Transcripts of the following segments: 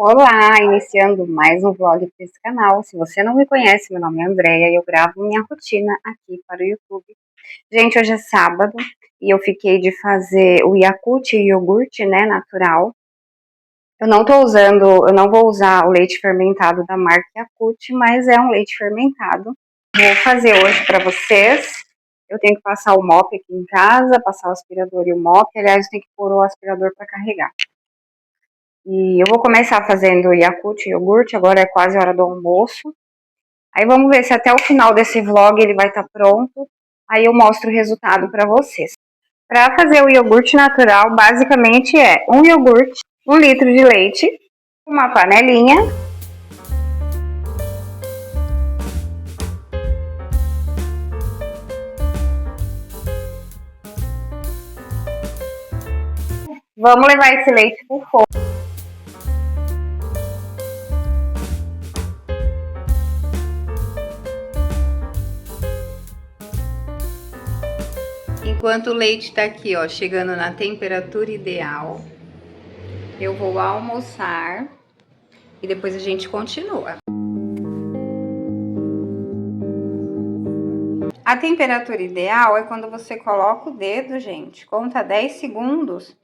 Olá, iniciando mais um vlog para esse canal. Se você não me conhece, meu nome é Andréia e eu gravo minha rotina aqui para o YouTube. Gente, hoje é sábado e eu fiquei de fazer o Yakult iogurte, né, natural. Eu não vou usar o leite fermentado da marca Yakult, mas é um leite fermentado. Vou fazer hoje para vocês. Eu tenho que passar o mop aqui em casa, passar o aspirador e o mop. Aliás, eu tenho que pôr o aspirador para carregar. E eu vou começar fazendo Yakult iogurte, agora é quase a hora do almoço. Aí vamos ver se até o final desse vlog ele vai estar pronto. Aí eu mostro o resultado para vocês. Para fazer o iogurte natural, basicamente é um iogurte, 1 litro de leite, uma panelinha. Vamos levar esse leite pro fogo. Enquanto o leite tá aqui, ó, chegando na temperatura ideal, eu vou almoçar e depois a gente continua. A temperatura ideal é quando você coloca o dedo, gente, conta 10 segundos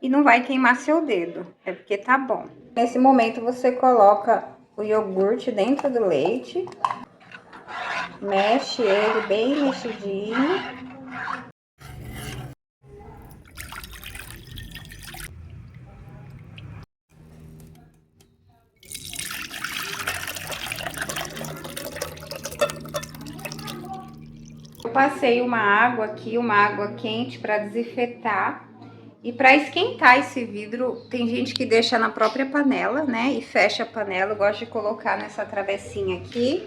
e não vai queimar seu dedo, é porque tá bom. Nesse momento você coloca o iogurte dentro do leite, mexe ele bem mexidinho. Eu passei uma água aqui, uma água quente para desinfetar. E para esquentar esse vidro, tem gente que deixa na própria panela, né? E fecha a panela. Eu gosto de colocar nessa travessinha aqui.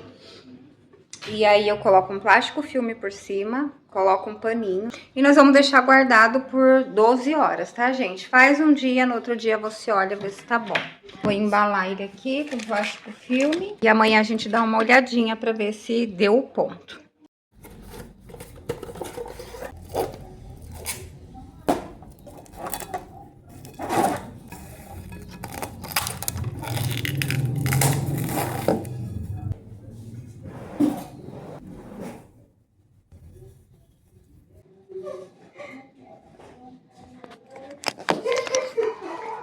E aí eu coloco um plástico filme por cima, coloco um paninho. E nós vamos deixar guardado por 12 horas, tá, gente? Faz um dia, no outro dia você olha, vê se tá bom. Vou embalar ele aqui com plástico filme. E amanhã a gente dá uma olhadinha para ver se deu o ponto.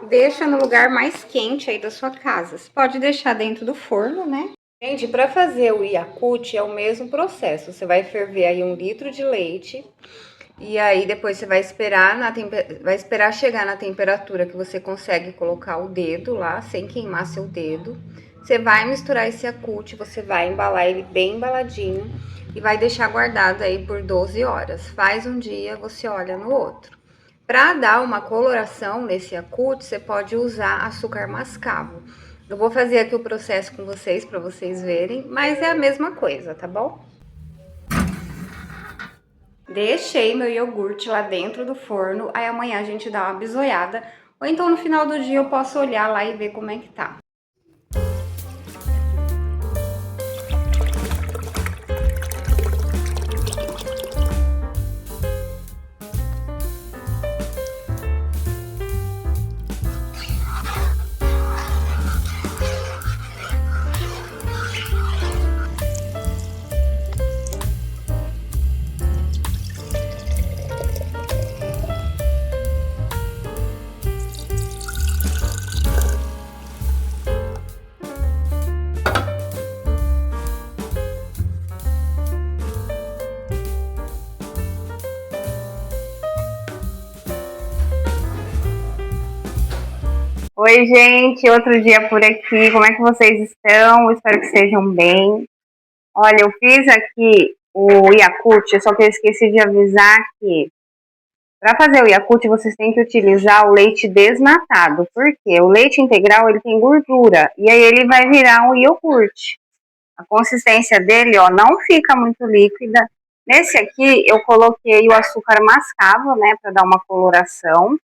Deixa no lugar mais quente aí da sua casa. Você pode deixar dentro do forno, né? Gente, para fazer o Yakult é o mesmo processo. Você vai ferver aí 1 litro de leite. E aí depois você vai esperar chegar na temperatura que você consegue colocar o dedo lá, sem queimar seu dedo. Você vai misturar esse Yakult, você vai embalar ele bem embaladinho e vai deixar guardado aí por 12 horas. Faz um dia, você olha no outro. Para dar uma coloração nesse Yakult, você pode usar açúcar mascavo. Eu vou fazer aqui o processo com vocês para vocês verem, mas é a mesma coisa, tá bom? Deixei meu iogurte lá dentro do forno, aí amanhã a gente dá uma bisoiada, ou então no final do dia eu posso olhar lá e ver como é que tá. Oi, gente, outro dia por aqui, como é que vocês estão? Espero que estejam bem. Olha, eu fiz aqui o Yakult, só que eu esqueci de avisar que para fazer o Yakult vocês têm que utilizar o leite desnatado, porque o leite integral ele tem gordura e aí ele vai virar um iogurte. A consistência dele, ó, não fica muito líquida. Nesse aqui eu coloquei o açúcar mascavo, né, para dar uma coloração.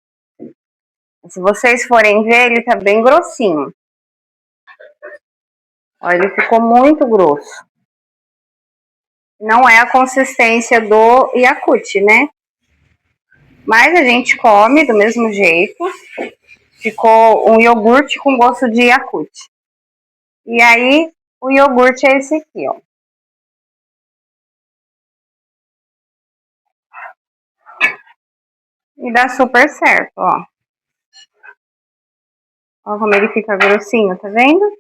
Se vocês forem ver, ele tá bem grossinho. Ó, ele ficou muito grosso. Não é a consistência do Yakult, né? Mas a gente come do mesmo jeito. Ficou um iogurte com gosto de Yakult. E aí, o iogurte é esse aqui, ó. E dá super certo, ó. Ó como ele fica grossinho, tá vendo?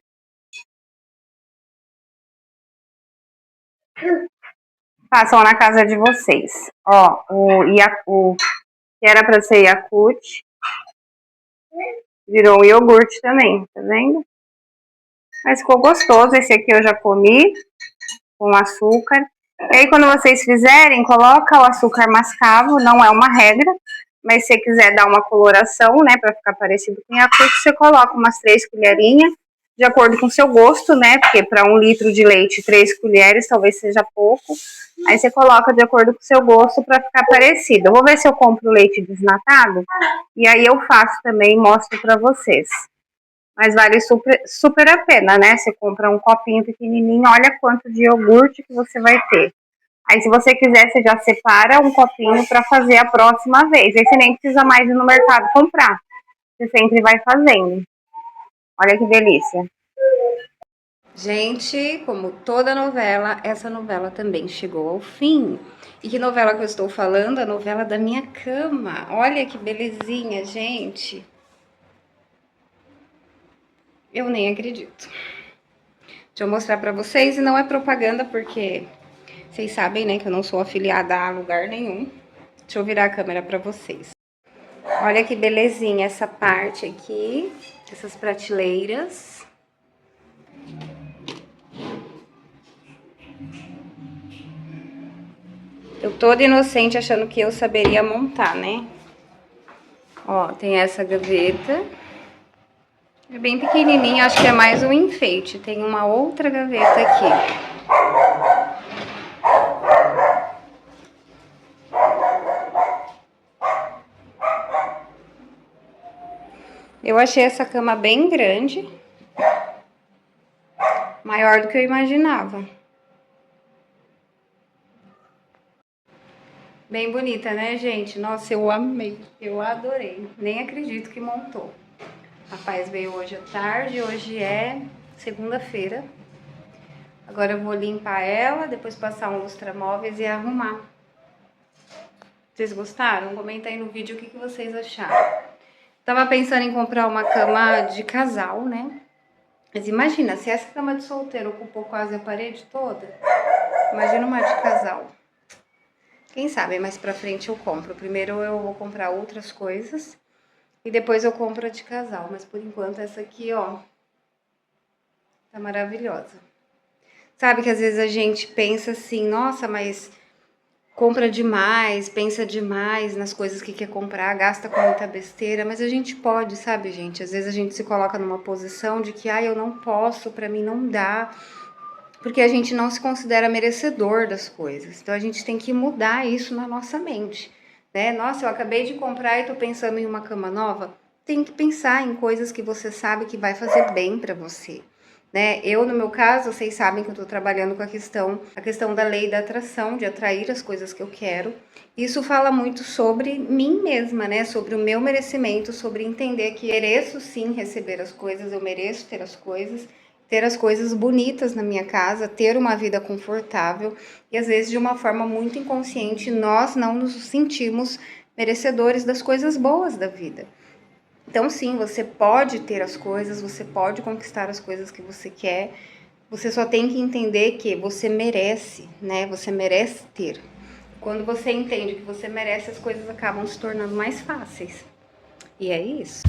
Façam na casa de vocês. Ó, o que era pra ser Yakult virou um iogurte também, tá vendo? Mas ficou gostoso. Esse aqui eu já comi com açúcar. E aí, quando vocês fizerem, coloca o açúcar mascavo, não é uma regra, mas se você quiser dar uma coloração, né, para ficar parecido com Yakult, você coloca umas 3 colherinhas, de acordo com o seu gosto, né, porque para 1 litro de leite, 3 colheres talvez seja pouco. Aí você coloca de acordo com o seu gosto para ficar parecido. Eu vou ver se eu compro leite desnatado, e aí eu faço também e mostro para vocês. Mas vale super, super a pena, né? Você compra um copinho pequenininho, olha quanto de iogurte que você vai ter. Aí, se você quiser, você já separa um copinho para fazer a próxima vez. Aí você nem precisa mais ir no mercado comprar. Você sempre vai fazendo. Olha que delícia. Gente, como toda novela, essa novela também chegou ao fim. E que novela que eu estou falando? A novela da minha cama. Olha que belezinha, gente. Eu nem acredito. Deixa eu mostrar pra vocês, e não é propaganda, porque vocês sabem, né, que eu não sou afiliada a lugar nenhum. Deixa eu virar a câmera pra vocês. Olha que belezinha essa parte aqui, essas prateleiras. Eu toda inocente achando que eu saberia montar, né? Ó, tem essa gaveta. É bem pequenininha, acho que é mais um enfeite. Tem uma outra gaveta aqui. Eu achei essa cama bem grande. Maior do que eu imaginava. Bem bonita, né, gente? Nossa, eu amei. Eu adorei. Nem acredito que montou. O rapaz veio hoje à tarde. Hoje é segunda-feira. Agora eu vou limpar ela, depois passar um lustramóveis e arrumar. Vocês gostaram? Comenta aí no vídeo o que vocês acharam. Tava pensando em comprar uma cama de casal, né? Mas imagina, se essa cama de solteiro ocupou quase a parede toda, imagina uma de casal. Quem sabe mais pra frente eu compro. Primeiro eu vou comprar outras coisas e depois eu compro a de casal. Mas por enquanto essa aqui, ó, tá maravilhosa. Sabe que às vezes a gente pensa assim, nossa, mas compra demais, pensa demais nas coisas que quer comprar, gasta com muita besteira, mas a gente pode, sabe, gente? Às vezes a gente se coloca numa posição de que, eu não posso, pra mim não dá, porque a gente não se considera merecedor das coisas. Então a gente tem que mudar isso na nossa mente, né? Nossa, eu acabei de comprar e tô pensando em uma cama nova. Tem que pensar em coisas que você sabe que vai fazer bem pra você. Né? Eu, no meu caso, vocês sabem que eu tô trabalhando com a questão da lei da atração, de atrair as coisas que eu quero. Isso fala muito sobre mim mesma, né? Sobre o meu merecimento, sobre entender que mereço sim receber as coisas, eu mereço ter as coisas bonitas na minha casa, ter uma vida confortável. E às vezes, de uma forma muito inconsciente, nós não nos sentimos merecedores das coisas boas da vida. Então, sim, você pode ter as coisas, você pode conquistar as coisas que você quer. Você só tem que entender que você merece, né? Você merece ter. Quando você entende que você merece, as coisas acabam se tornando mais fáceis. E é isso.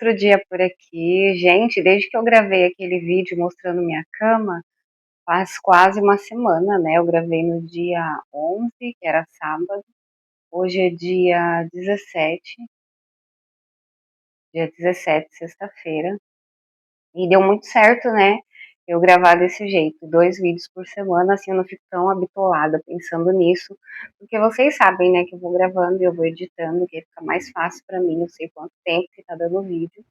outro dia por aqui. Gente, desde que eu gravei aquele vídeo mostrando minha cama, faz quase uma semana, né? Eu gravei no dia 11, que era sábado. Hoje é dia 17, sexta-feira. E deu muito certo, né? Eu gravar desse jeito, 2 vídeos por semana, assim eu não fico tão habitolada pensando nisso, porque vocês sabem, né, que eu vou gravando e eu vou editando, que fica mais fácil pra mim, eu sei quanto tempo que tá dando o vídeo.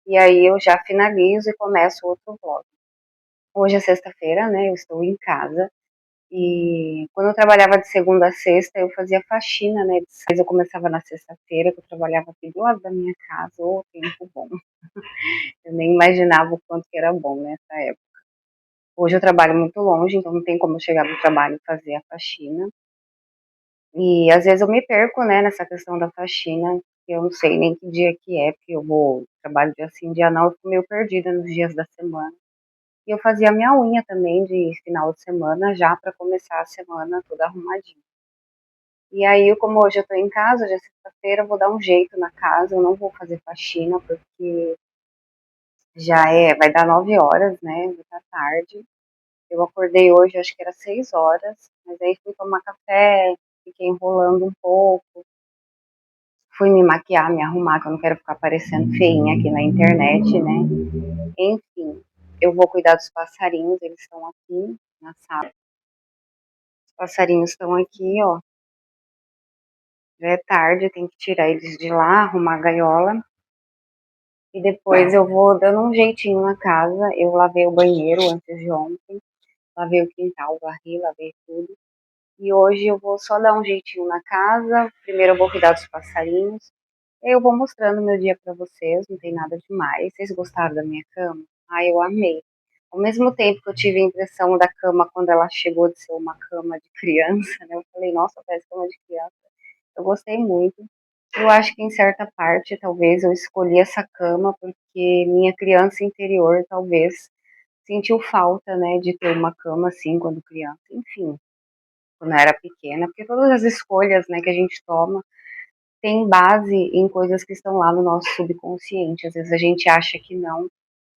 E aí eu já finalizo e começo outro vlog. Hoje é sexta-feira, né? Eu estou em casa. E quando eu trabalhava de segunda a sexta, eu fazia faxina, né? Eu começava na sexta-feira, que eu trabalhava aqui do lado da minha casa. Ô, tempo bom. Eu nem imaginava o quanto que era bom nessa época. Hoje eu trabalho muito longe, então não tem como eu chegar do trabalho e fazer a faxina. E às vezes eu me perco, né, nessa questão da faxina, que eu não sei nem que dia que é, porque eu vou trabalho dia sim, dia não, eu fico meio perdida nos dias da semana. E eu fazia a minha unha também de final de semana, já para começar a semana toda arrumadinha. E aí, como hoje eu tô em casa, hoje é sexta-feira, eu vou dar um jeito na casa, eu não vou fazer faxina, porque vai dar 9 horas, né, já tá tarde. Eu acordei hoje, acho que era 6 horas, mas aí fui tomar café, fiquei enrolando um pouco, fui me maquiar, me arrumar, que eu não quero ficar parecendo feinha aqui na internet, né. Enfim, eu vou cuidar dos passarinhos, eles estão aqui na sala. Os passarinhos estão aqui, ó. Já é tarde, tem que tirar eles de lá, arrumar a gaiola. E depois eu vou dando um jeitinho na casa. Eu lavei o banheiro antes de ontem, lavei o quintal, varri, lavei tudo. E hoje eu vou só dar um jeitinho na casa. Primeiro eu vou cuidar dos passarinhos. Eu vou mostrando meu dia pra vocês, não tem nada demais. Vocês gostaram da minha cama? Ah, eu amei. Ao mesmo tempo que eu tive a impressão da cama quando ela chegou de ser uma cama de criança, né? Eu falei, nossa, parece cama de criança. Eu gostei muito. Eu acho que em certa parte, talvez, eu escolhi essa cama porque minha criança interior, talvez, sentiu falta, né, de ter uma cama assim quando criança. Enfim, quando eu era pequena, porque todas as escolhas, né, que a gente toma tem base em coisas que estão lá no nosso subconsciente. Às vezes a gente acha que não,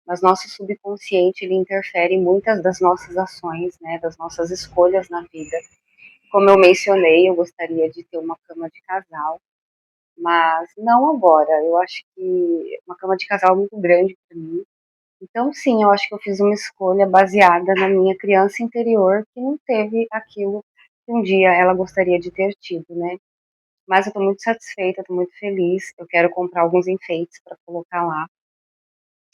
mas nosso subconsciente ele interfere em muitas das nossas ações, né, das nossas escolhas na vida. Como eu mencionei, eu gostaria de ter uma cama de casal, mas não agora. Eu acho que uma cama de casal é muito grande para mim. Então, sim, eu acho que eu fiz uma escolha baseada na minha criança interior que não teve aquilo que um dia ela gostaria de ter tido, né? Mas eu tô muito satisfeita, tô muito feliz. Eu quero comprar alguns enfeites para colocar lá,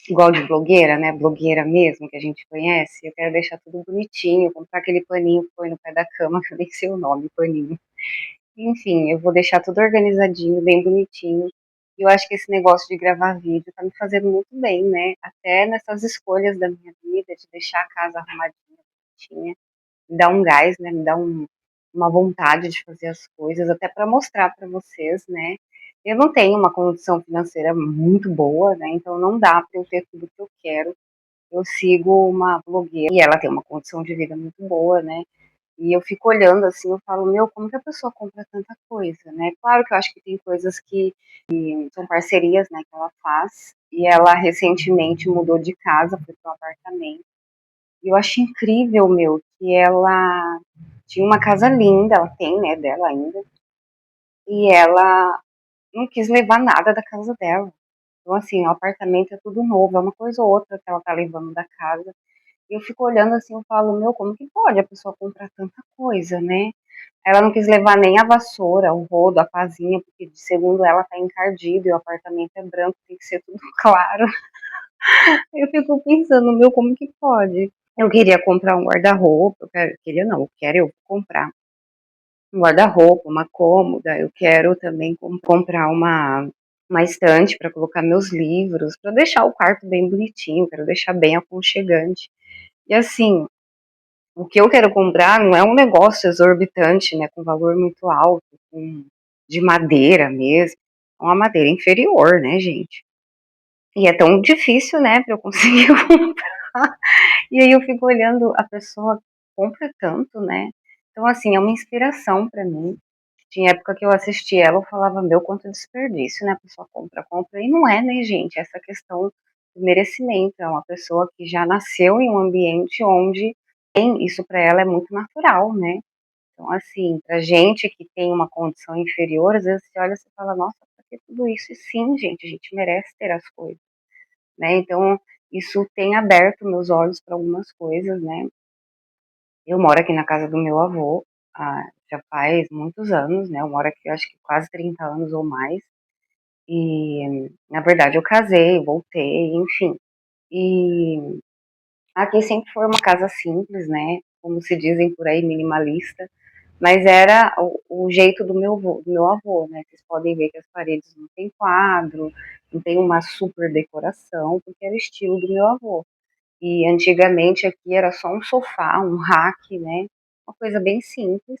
igual de blogueira, né? Blogueira mesmo, que a gente conhece. Eu quero deixar tudo bonitinho, comprar aquele paninho que põe no pé da cama, que eu nem sei o nome, paninho. Enfim, eu vou deixar tudo organizadinho, bem bonitinho. E eu acho que esse negócio de gravar vídeo tá me fazendo muito bem, né? Até nessas escolhas da minha vida, de deixar a casa arrumadinha, bonitinha. Me dá um gás, né? Me dá uma vontade de fazer as coisas, até para mostrar para vocês, né? Eu não tenho uma condição financeira muito boa, né? Então não dá para eu ter tudo que eu quero. Eu sigo uma blogueira e ela tem uma condição de vida muito boa, né? E eu fico olhando assim, eu falo, meu, como que a pessoa compra tanta coisa, né? Claro que eu acho que tem coisas que são parcerias, né, que ela faz. E ela recentemente mudou de casa, foi para um apartamento. E eu acho incrível, meu, que ela tinha uma casa linda, ela tem, né, dela ainda. E ela não quis levar nada da casa dela. Então, assim, o apartamento é tudo novo, é uma coisa ou outra que ela tá levando da casa. E eu fico olhando assim, eu falo, meu, como que pode a pessoa comprar tanta coisa, né? Ela não quis levar nem a vassoura, o rodo, a pazinha, porque segundo ela tá encardido e o apartamento é branco, tem que ser tudo claro. Eu fico pensando, meu, como que pode? Eu queria comprar um guarda-roupa, queria não, eu quero eu comprar um guarda-roupa, uma cômoda, eu quero também comprar uma estante para colocar meus livros, para deixar o quarto bem bonitinho, quero deixar bem aconchegante. E assim, o que eu quero comprar não é um negócio exorbitante, né, com valor muito alto, de madeira mesmo, é uma madeira inferior, né, gente? E é tão difícil, né, para eu conseguir comprar. E aí eu fico olhando a pessoa compra tanto, né? Então assim, é uma inspiração para mim. Tinha época que eu assistia ela, eu falava, meu, quanto desperdício, né? A pessoa compra, compra. E não é, né, gente? Essa questão do merecimento. É uma pessoa que já nasceu em um ambiente onde tem isso para ela é muito natural, né? Então, assim, pra gente que tem uma condição inferior, às vezes você olha e você fala, nossa, pra que tudo isso? E sim, gente, a gente merece ter as coisas, né? Então, isso tem aberto meus olhos para algumas coisas, né? Eu moro aqui na casa do meu avô, já faz muitos anos, né? Eu moro aqui, acho que quase 30 anos ou mais. E, na verdade, eu casei, voltei, enfim. E aqui sempre foi uma casa simples, né? Como se dizem por aí, minimalista. Mas era o jeito do meu avô, né? Vocês podem ver que as paredes não tem quadro, não tem uma super decoração, porque era o estilo do meu avô. E antigamente aqui era só um sofá, um rack, né? Uma coisa bem simples.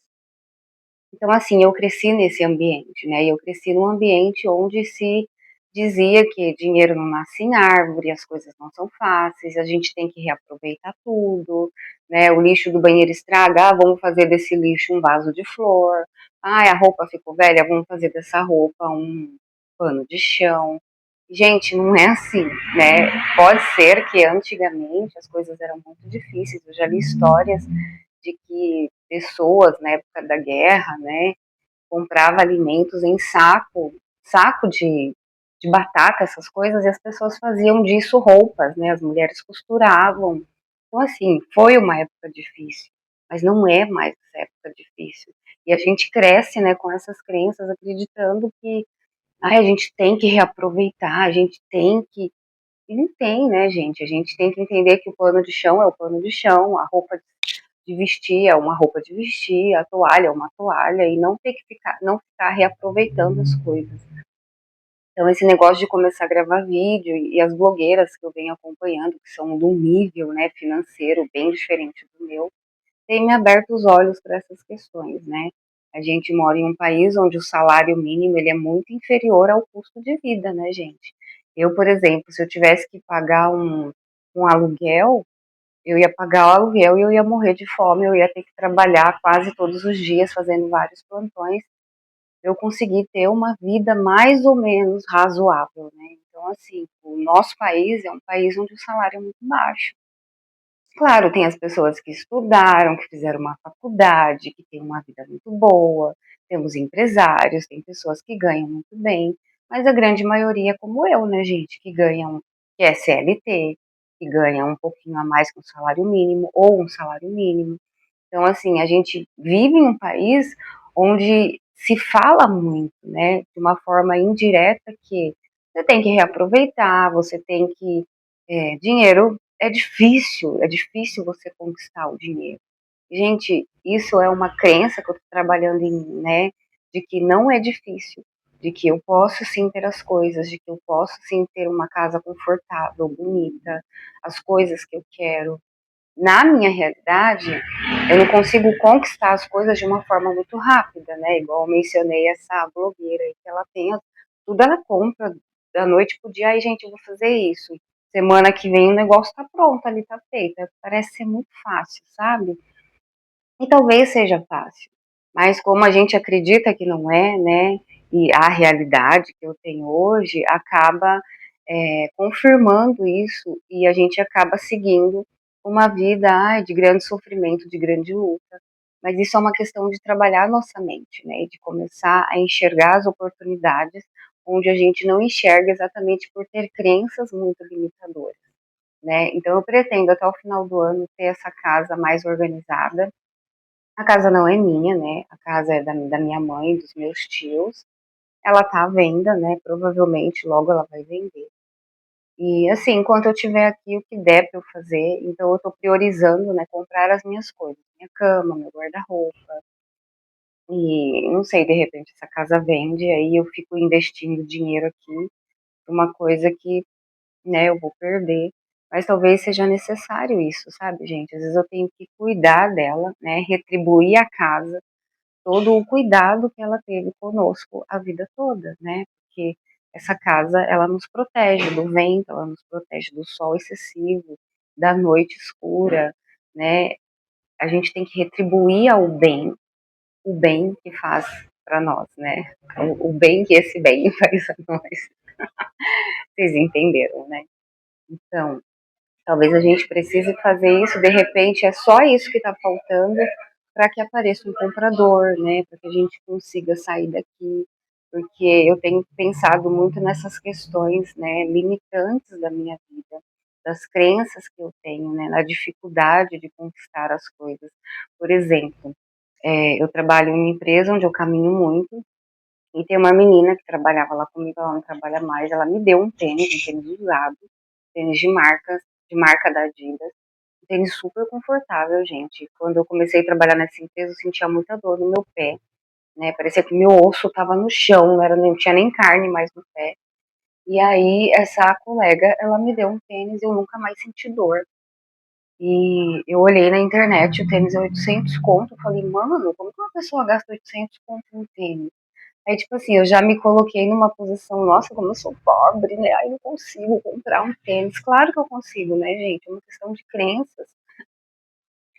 Então, assim, eu cresci nesse ambiente, né? E eu cresci num ambiente onde se dizia que dinheiro não nasce em árvore, as coisas não são fáceis, a gente tem que reaproveitar tudo, né? O lixo do banheiro estraga, vamos fazer desse lixo um vaso de flor. A roupa ficou velha, vamos fazer dessa roupa um pano de chão. Gente, não é assim, né? Pode ser que antigamente as coisas eram muito difíceis. Eu já li histórias de que pessoas na época da guerra, né, comprava alimentos em saco de batata, essas coisas, e as pessoas faziam disso roupas, né, as mulheres costuravam. Então, assim, foi uma época difícil, mas não é mais essa época difícil. E a gente cresce, né, com essas crenças, acreditando que a gente tem que reaproveitar, a gente tem que. E não tem, né, gente? A gente tem que entender que o pano de chão é o pano de chão, a roupa de vestir é uma roupa de vestir, a toalha é uma toalha, e não ter que não ficar reaproveitando as coisas. Então, esse negócio de começar a gravar vídeo e as blogueiras que eu venho acompanhando, que são de um nível, né, financeiro bem diferente do meu, tem me aberto os olhos para essas questões, né? A gente mora em um país onde o salário mínimo ele é muito inferior ao custo de vida, né, gente? Eu, por exemplo, se eu tivesse que pagar um aluguel, eu ia pagar o aluguel e eu ia morrer de fome, eu ia ter que trabalhar quase todos os dias fazendo vários plantões, eu consegui ter uma vida mais ou menos razoável, né? Então, assim, o nosso país é um país onde o salário é muito baixo. Claro, tem as pessoas que estudaram, que fizeram uma faculdade, que têm uma vida muito boa, temos empresários, tem pessoas que ganham muito bem, mas a grande maioria é como eu, né, gente, que é CLT, que ganha um pouquinho a mais que um salário mínimo, ou um salário mínimo. Então, assim, a gente vive em um país onde se fala muito, né, de uma forma indireta que você tem que reaproveitar, você tem que. Dinheiro é difícil você conquistar o dinheiro. Gente, isso é uma crença que eu estou trabalhando em mim, né, de que não é difícil, de que eu posso sim ter as coisas, de que eu posso sim ter uma casa confortável, bonita, as coisas que eu quero, na minha realidade, eu não consigo conquistar as coisas de uma forma muito rápida, né? Igual eu mencionei essa blogueira aí, que ela tem tudo, ela compra da noite pro dia, aí, gente, eu vou fazer isso. Semana que vem o negócio tá pronto ali, tá feito. Parece ser muito fácil, sabe? E talvez seja fácil, mas como a gente acredita que não é, né? E a realidade que eu tenho hoje acaba confirmando isso e a gente acaba seguindo uma vida de grande sofrimento, de grande luta. Mas isso é uma questão de trabalhar a nossa mente, né? E de começar a enxergar as oportunidades onde a gente não enxerga exatamente por ter crenças muito limitadoras, né? Então eu pretendo até o final do ano ter essa casa mais organizada. A casa não é minha, né? A casa é da minha mãe, dos meus tios. Ela tá à venda, né? Provavelmente logo ela vai vender. E assim, enquanto eu tiver aqui o que der para eu fazer, então eu tô priorizando, né, comprar as minhas coisas, minha cama, meu guarda-roupa. E não sei, de repente essa casa vende, aí eu fico investindo dinheiro aqui uma coisa que, né, eu vou perder. Mas talvez seja necessário isso, sabe, gente? Às vezes eu tenho que cuidar dela, né, retribuir a casa todo o cuidado que ela teve conosco a vida toda, né? Porque essa casa, ela nos protege do vento, ela nos protege do sol excessivo, da noite escura, né? A gente tem que retribuir ao bem, o bem que faz para nós, né? O bem que esse bem faz a nós. Vocês entenderam, né? Então, talvez a gente precise fazer isso, de repente é só isso que está faltando para que apareça um comprador, né? Para que a gente consiga sair daqui, porque eu tenho pensado muito nessas questões, né, limitantes da minha vida, das crenças que eu tenho, né, na dificuldade de conquistar as coisas. Por exemplo, eu trabalho em uma empresa onde eu caminho muito, e tem uma menina que trabalhava lá comigo, ela não trabalha mais, ela me deu um tênis usado, tênis de marca da Adidas, um tênis super confortável, gente. Quando eu comecei a trabalhar nessa empresa, eu sentia muita dor no meu pé, né? Parecia que meu osso estava no chão, não tinha nem carne mais no pé. E aí, essa colega, ela me deu um tênis e eu nunca mais senti dor. E eu olhei na internet, o tênis é 800 conto, eu falei, mano, como que uma pessoa gasta 800 conto no tênis? Aí, tipo assim, eu já me coloquei numa posição, nossa, como eu sou pobre, né? Aí não consigo comprar um tênis. Claro que eu consigo, né, gente? É uma questão de crenças.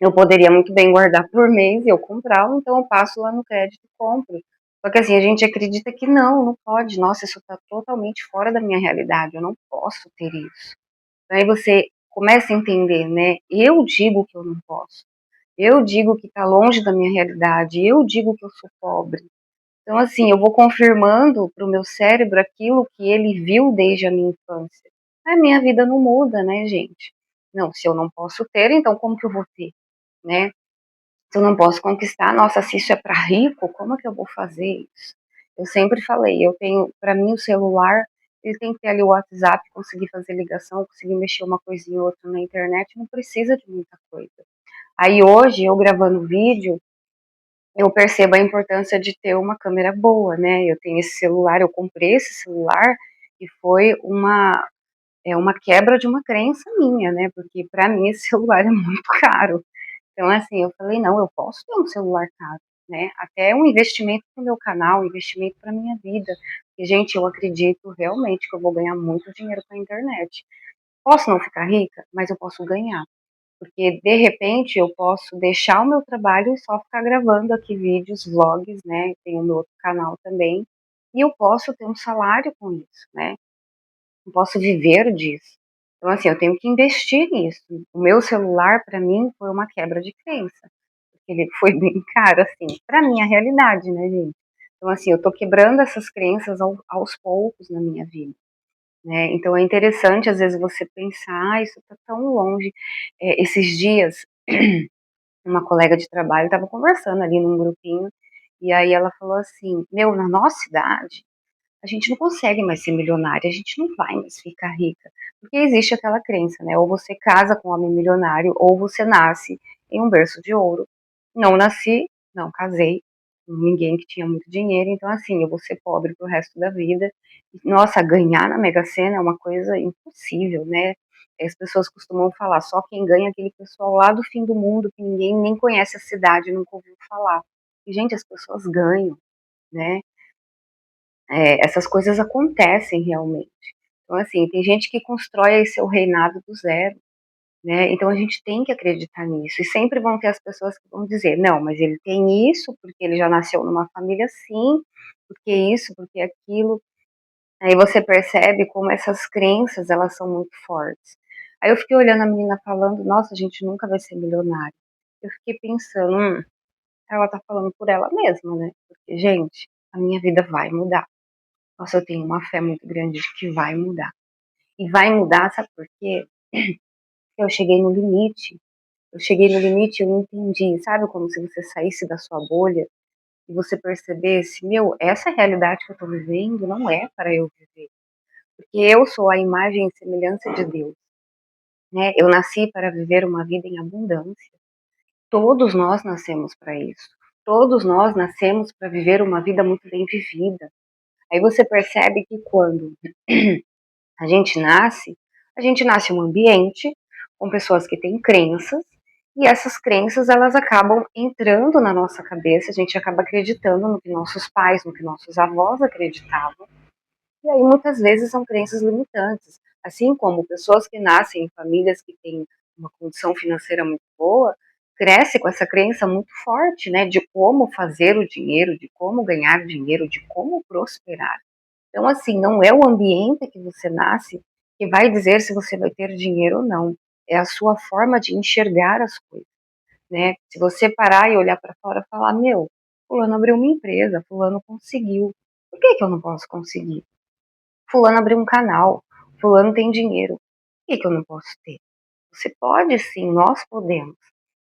Eu poderia muito bem guardar por mês e eu comprar, ou então eu passo lá no crédito e compro. Só que assim, a gente acredita que não pode. Nossa, isso tá totalmente fora da minha realidade, eu não posso ter isso. Então, aí você começa a entender, né? Eu digo que eu não posso. Eu digo que tá longe da minha realidade. Eu digo que eu sou pobre. Então, assim, eu vou confirmando para o meu cérebro aquilo que ele viu desde a minha infância. A minha vida não muda, né, gente? Não, se eu não posso ter, então como que eu vou ter, né? Se eu não posso conquistar, nossa, se isso é para rico, como é que eu vou fazer isso? Eu sempre falei, eu tenho, para mim, o celular, ele tem que ter ali o WhatsApp, conseguir fazer ligação, conseguir mexer uma coisinha ou outra na internet, não precisa de muita coisa. Aí hoje, eu gravando vídeo, eu percebo a importância de ter uma câmera boa, né? Eu tenho esse celular, eu comprei esse celular e foi uma quebra de uma crença minha, né? Porque para mim esse celular é muito caro. Então, assim, eu falei, não, eu posso ter um celular caro, né? Até um investimento para o meu canal, um investimento para minha vida. E, gente, eu acredito realmente que eu vou ganhar muito dinheiro com a internet. Posso não ficar rica, mas eu posso ganhar. Porque de repente eu posso deixar o meu trabalho e só ficar gravando aqui vídeos, vlogs, né? Tem o meu outro canal também. E eu posso ter um salário com isso, né? Eu posso viver disso. Então, assim, eu tenho que investir nisso. O meu celular, para mim, foi uma quebra de crença. Porque ele foi bem caro, assim, pra minha realidade, né, gente? Então, assim, eu tô quebrando essas crenças aos poucos na minha vida. Né? Então é interessante às vezes você pensar, ah, isso está tão longe. Esses dias, uma colega de trabalho estava conversando ali num grupinho, e aí ela falou assim, meu, na nossa idade, a gente não consegue mais ser milionária, a gente não vai mais ficar rica. Porque existe aquela crença, né? Ou você casa com um homem milionário, ou você nasce em um berço de ouro. Não nasci, não casei com ninguém que tinha muito dinheiro, então assim, eu vou ser pobre pro resto da vida. Nossa, ganhar na Mega Sena é uma coisa impossível, né? As pessoas costumam falar, só quem ganha é aquele pessoal lá do fim do mundo, que ninguém nem conhece a cidade, nunca ouviu falar. E, gente, as pessoas ganham, né? Essas coisas acontecem realmente. Então, assim, tem gente que constrói aí seu reinado do zero, né? Então a gente tem que acreditar nisso. E sempre vão ter as pessoas que vão dizer, não, mas ele tem isso porque ele já nasceu numa família assim, porque isso, porque aquilo. Aí você percebe como essas crenças, elas são muito fortes. Aí eu fiquei olhando a menina falando, nossa, a gente nunca vai ser milionário. Eu fiquei pensando, ela tá falando por ela mesma, né? Porque, gente, a minha vida vai mudar. Nossa, eu tenho uma fé muito grande de que vai mudar. E vai mudar, sabe por quê? Eu cheguei no limite. Eu cheguei no limite e eu entendi. Sabe como se você saísse da sua bolha e você percebesse, meu, essa realidade que eu tô vivendo não é para eu viver. Porque eu sou a imagem e semelhança de Deus, né? Eu nasci para viver uma vida em abundância. Todos nós nascemos para isso. Todos nós nascemos para viver uma vida muito bem vivida. Aí você percebe que quando a gente nasce em um ambiente com pessoas que têm crenças, e essas crenças elas acabam entrando na nossa cabeça, a gente acaba acreditando no que nossos pais, no que nossos avós acreditavam, e aí muitas vezes são crenças limitantes, assim como pessoas que nascem em famílias que têm uma condição financeira muito boa, cresce com essa crença muito forte, né, de como fazer o dinheiro, de como ganhar dinheiro, de como prosperar. Então, assim, não é o ambiente que você nasce que vai dizer se você vai ter dinheiro ou não. É a sua forma de enxergar as coisas, né? Se você parar e olhar para fora e falar, meu, fulano abriu uma empresa, fulano conseguiu. Por que que eu não posso conseguir? Fulano abriu um canal, fulano tem dinheiro. Por que que eu não posso ter? Você pode sim, nós podemos,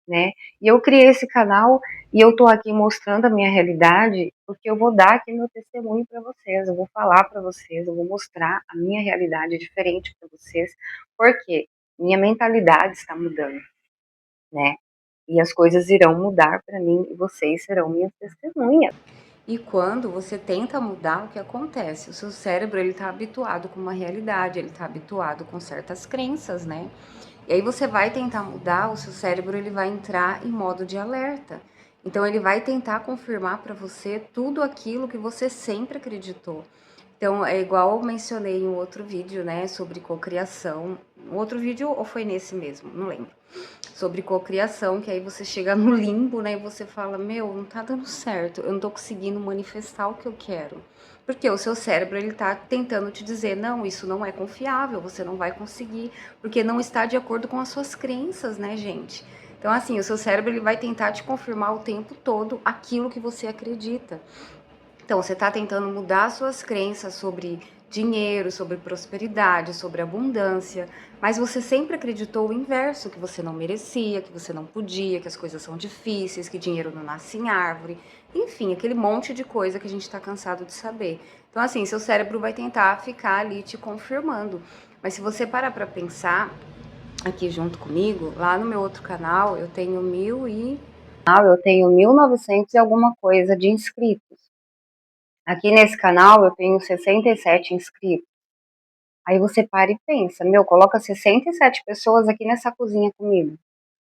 né? E eu criei esse canal e eu tô aqui mostrando a minha realidade porque eu vou dar aqui meu testemunho para vocês, eu vou falar para vocês, eu vou mostrar a minha realidade diferente para vocês, porque minha mentalidade está mudando, né? E as coisas irão mudar para mim e vocês serão minhas testemunhas. E quando você tenta mudar, o que acontece? O seu cérebro, ele tá habituado com uma realidade, ele tá habituado com certas crenças, né? E aí você vai tentar mudar, o seu cérebro, ele vai entrar em modo de alerta. Então ele vai tentar confirmar para você tudo aquilo que você sempre acreditou. Então é igual eu mencionei em um outro vídeo, né, sobre cocriação. Um outro vídeo ou foi nesse mesmo? Não lembro, sobre cocriação, que aí você chega no limbo, né, e você fala, meu, não tá dando certo, eu não tô conseguindo manifestar o que eu quero. Porque o seu cérebro, ele tá tentando te dizer, não, isso não é confiável, você não vai conseguir, porque não está de acordo com as suas crenças, né, gente? Então, assim, o seu cérebro, ele vai tentar te confirmar o tempo todo aquilo que você acredita. Então, você está tentando mudar suas crenças sobre dinheiro, sobre prosperidade, sobre abundância, mas você sempre acreditou o inverso, que você não merecia, que você não podia, que as coisas são difíceis, que dinheiro não nasce em árvore, enfim, aquele monte de coisa que a gente está cansado de saber. Então, assim, seu cérebro vai tentar ficar ali te confirmando. Mas se você parar para pensar aqui junto comigo, lá no meu outro canal, eu tenho 1900 e alguma coisa de inscritos. Aqui nesse canal eu tenho 67 inscritos. Aí você para e pensa, meu, coloca 67 pessoas aqui nessa cozinha comigo.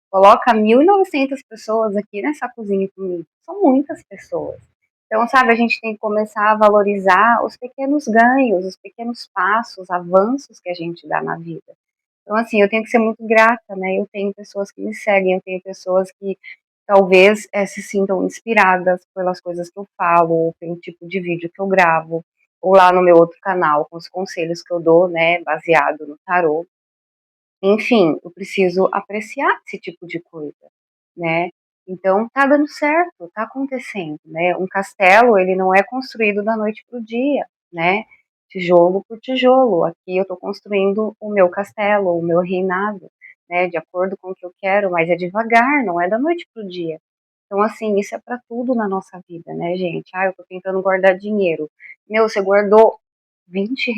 Coloca 1.900 pessoas aqui nessa cozinha comigo. São muitas pessoas. Então, sabe, a gente tem que começar a valorizar os pequenos ganhos, os pequenos passos, avanços que a gente dá na vida. Então, assim, eu tenho que ser muito grata, né? Eu tenho pessoas que me seguem, eu tenho pessoas que talvez se sintam inspiradas pelas coisas que eu falo, ou pelo tipo de vídeo que eu gravo, ou lá no meu outro canal, com os conselhos que eu dou, né, baseado no tarô. Enfim, eu preciso apreciar esse tipo de coisa, né? Então, tá dando certo, tá acontecendo, né? Um castelo, ele não é construído da noite pro dia, né? Tijolo por tijolo. Aqui eu tô construindo o meu castelo, o meu reinado, né? De acordo com o que eu quero, mas é devagar, não é da noite pro dia. Então, assim, isso é para tudo na nossa vida, né, gente? Ah, eu tô tentando guardar dinheiro. Meu, você guardou R$ 20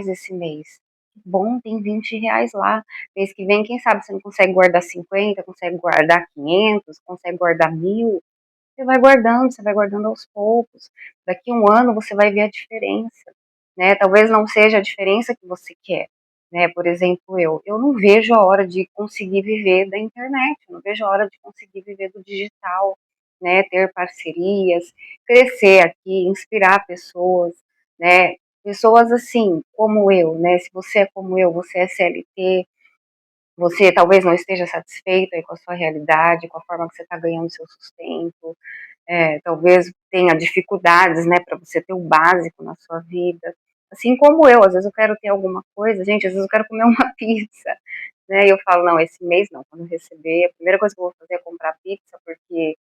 esse mês. Bom, tem R$ 20 lá. Mês que vem, quem sabe você não consegue guardar 50, consegue guardar 500, consegue guardar 1.000. Você vai guardando aos poucos. Daqui a um ano você vai ver a diferença, né? Talvez não seja a diferença que você quer, né? Por exemplo, eu não vejo a hora de conseguir viver da internet, eu não vejo a hora de conseguir viver do digital, né? Ter parcerias, crescer aqui, inspirar pessoas, né? Pessoas assim, como eu, né? Se você é como eu, você é CLT, você talvez não esteja satisfeito aí com a sua realidade, com a forma que você está ganhando seu sustento, talvez tenha dificuldades, né, para você ter o básico na sua vida. Assim como eu, às vezes eu quero ter alguma coisa, gente, às vezes eu quero comer uma pizza, né, e eu falo, não, esse mês não, quando eu receber, a primeira coisa que eu vou fazer é comprar pizza, porque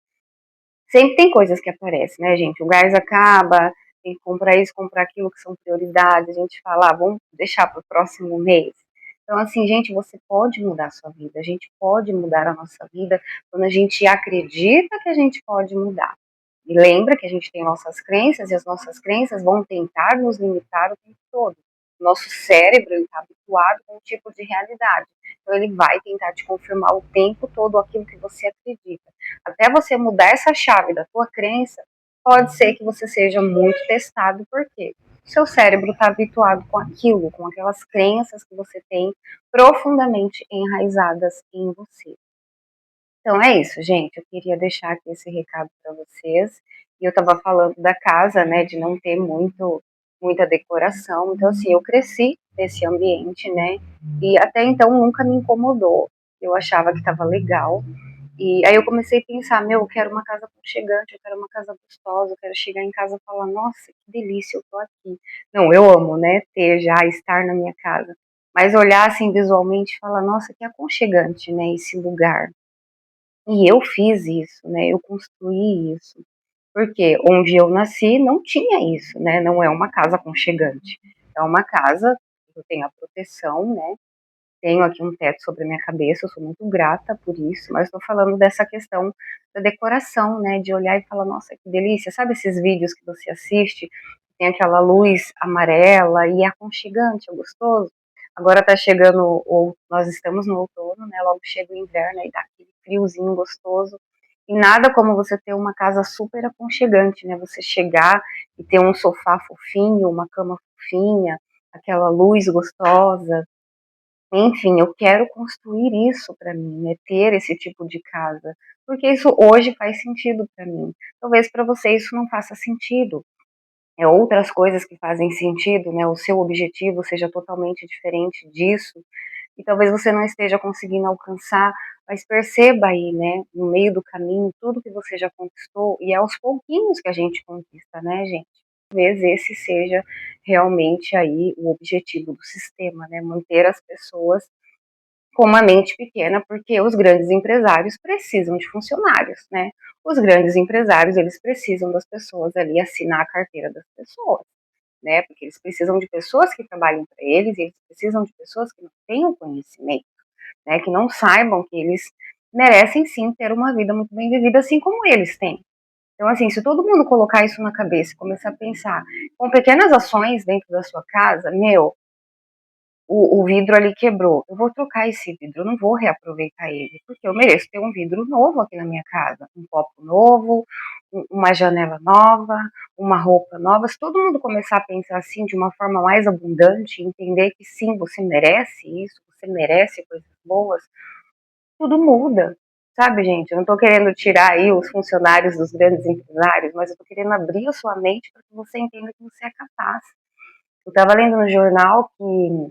sempre tem coisas que aparecem, né, gente, o gás acaba, tem que comprar isso, comprar aquilo que são prioridades, a gente fala, vamos deixar para o próximo mês. Então, assim, gente, você pode mudar a sua vida, a gente pode mudar a nossa vida quando a gente acredita que a gente pode mudar. E lembra que a gente tem nossas crenças e as nossas crenças vão tentar nos limitar o tempo todo. Nosso cérebro está habituado com um tipo de realidade. Então ele vai tentar te confirmar o tempo todo aquilo que você acredita. Até você mudar essa chave da tua crença, pode ser que você seja muito testado, porque o seu cérebro está habituado com aquilo, com aquelas crenças que você tem profundamente enraizadas em você. Então é isso, gente. Eu queria deixar aqui esse recado para vocês. E eu estava falando da casa, né, de não ter muita decoração. Então, assim, eu cresci nesse ambiente, né, e até então nunca me incomodou. Eu achava que estava legal. E aí eu comecei a pensar, meu, eu quero uma casa aconchegante, eu quero uma casa gostosa, eu quero chegar em casa e falar, nossa, que delícia, eu tô aqui. Não, eu amo, né, ter já, estar na minha casa. Mas olhar assim visualmente e falar, nossa, que aconchegante, né, esse lugar. E eu fiz isso, né, eu construí isso. Porque onde eu nasci não tinha isso, né, não é uma casa aconchegante. É uma casa que eu tenho a proteção, né, tenho aqui um teto sobre a minha cabeça, eu sou muito grata por isso, mas estou falando dessa questão da decoração, né, de olhar e falar, nossa, que delícia, sabe esses vídeos que você assiste, tem aquela luz amarela e é aconchegante, é gostoso? Agora tá chegando, ou nós estamos no outono, né, logo chega o inverno e dá aquele friozinho gostoso, e nada como você ter uma casa super aconchegante, né, você chegar e ter um sofá fofinho, uma cama fofinha, aquela luz gostosa, enfim, eu quero construir isso para mim, né, ter esse tipo de casa, porque isso hoje faz sentido para mim. Talvez para você isso não faça sentido. É outras coisas que fazem sentido, né? O seu objetivo seja totalmente diferente disso, e talvez você não esteja conseguindo alcançar, mas perceba aí, né, no meio do caminho, tudo que você já conquistou, e é aos pouquinhos que a gente conquista, né, gente? Talvez esse seja realmente aí o objetivo do sistema, né? Manter as pessoas com uma mente pequena, porque os grandes empresários precisam de funcionários, né? Os grandes empresários, eles precisam das pessoas ali assinar a carteira das pessoas, né? Porque eles precisam de pessoas que trabalhem para eles, e eles precisam de pessoas que não tenham conhecimento, né? Que não saibam que eles merecem sim ter uma vida muito bem vivida, assim como eles têm. Então, assim, se todo mundo colocar isso na cabeça e começar a pensar com pequenas ações dentro da sua casa, meu, o vidro ali quebrou. Eu vou trocar esse vidro, eu não vou reaproveitar ele, porque eu mereço ter um vidro novo aqui na minha casa. Um copo novo, uma janela nova, uma roupa nova. Se todo mundo começar a pensar assim de uma forma mais abundante, entender que sim, você merece isso, você merece coisas boas, tudo muda. Sabe, gente? Eu não estou querendo tirar aí os funcionários dos grandes empresários, mas eu estou querendo abrir a sua mente para que você entenda que você é capaz. Eu estava lendo no jornal que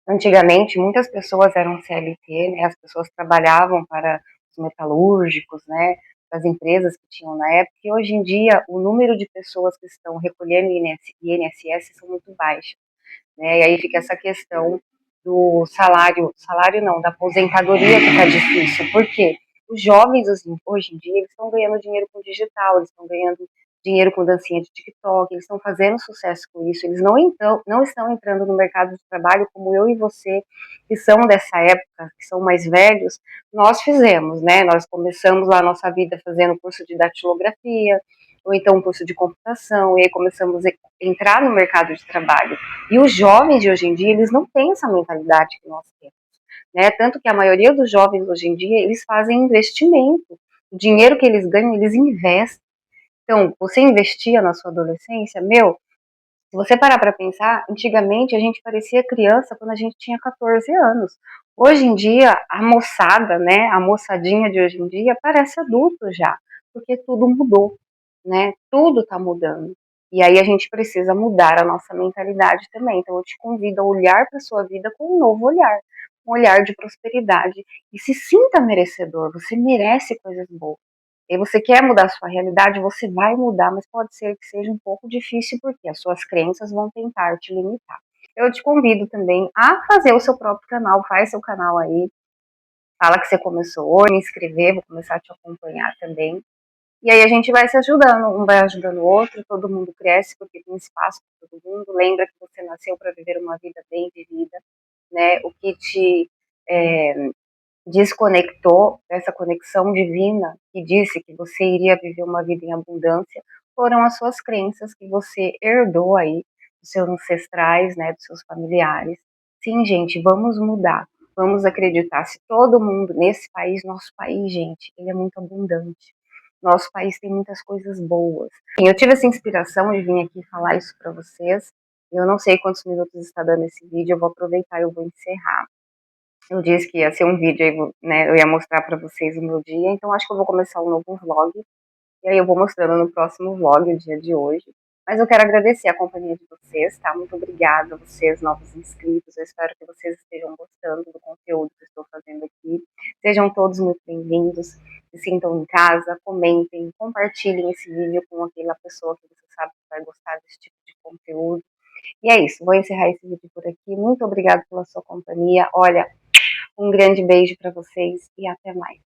antigamente, muitas pessoas eram CLT, né, as pessoas trabalhavam para os metalúrgicos, né, as empresas que tinham na época, e hoje em dia o número de pessoas que estão recolhendo INSS são muito baixas, né, e aí fica essa questão do salário não, da aposentadoria que está difícil, por quê? Os jovens, assim, hoje em dia, eles estão ganhando dinheiro com digital, eles estão ganhando dinheiro com dancinha de TikTok, eles estão fazendo sucesso com isso, eles não estão entrando no mercado de trabalho como eu e você, que são dessa época, que são mais velhos, nós fizemos, né? Nós começamos lá a nossa vida fazendo curso de datilografia, ou então um curso de computação, e aí começamos a entrar no mercado de trabalho. E os jovens de hoje em dia, eles não têm essa mentalidade que nós temos, né? Tanto que a maioria dos jovens hoje em dia, eles fazem investimento. O dinheiro que eles ganham, eles investem. Então, você investia na sua adolescência, meu, se você parar para pensar, antigamente a gente parecia criança quando a gente tinha 14 anos. Hoje em dia, a moçada, né, a moçadinha de hoje em dia parece adulto já, porque tudo mudou, né? Tudo está mudando. E aí a gente precisa mudar a nossa mentalidade também. Então eu te convido a olhar para sua vida com um novo olhar, um olhar de prosperidade e se sinta merecedor. Você merece coisas boas. E você quer mudar a sua realidade, você vai mudar, mas pode ser que seja um pouco difícil porque as suas crenças vão tentar te limitar. Eu te convido também a fazer o seu próprio canal, faz seu canal aí, fala que você começou hoje, me inscrever, vou começar a te acompanhar também. E aí a gente vai se ajudando, um vai ajudando o outro, todo mundo cresce porque tem espaço para todo mundo. Lembra que você nasceu para viver uma vida bem vivida, né? O que te desconectou dessa conexão divina que disse que você iria viver uma vida em abundância foram as suas crenças que você herdou aí dos seus ancestrais, né, dos seus familiares. Sim, gente, vamos mudar, vamos acreditar. Se todo mundo nesse país, nosso país, gente, ele é muito abundante. Nosso país tem muitas coisas boas. Eu tive essa inspiração de vir aqui falar isso para vocês. Eu não sei quantos minutos está dando esse vídeo, eu vou aproveitar e eu vou encerrar. Eu disse que ia ser um vídeo aí, né? Eu ia mostrar pra vocês o meu dia, então acho que eu vou começar um novo vlog. E aí eu vou mostrando no próximo vlog o dia de hoje. Mas eu quero agradecer a companhia de vocês, tá? Muito obrigada a vocês, novos inscritos. Eu espero que vocês estejam gostando do conteúdo que eu estou fazendo aqui. Sejam todos muito bem-vindos. se sintam em casa, comentem, compartilhem esse vídeo com aquela pessoa que você sabe que vai gostar desse tipo de conteúdo. E é isso, vou encerrar esse vídeo por aqui. Muito obrigada pela sua companhia. Olha, um grande beijo para vocês e até mais.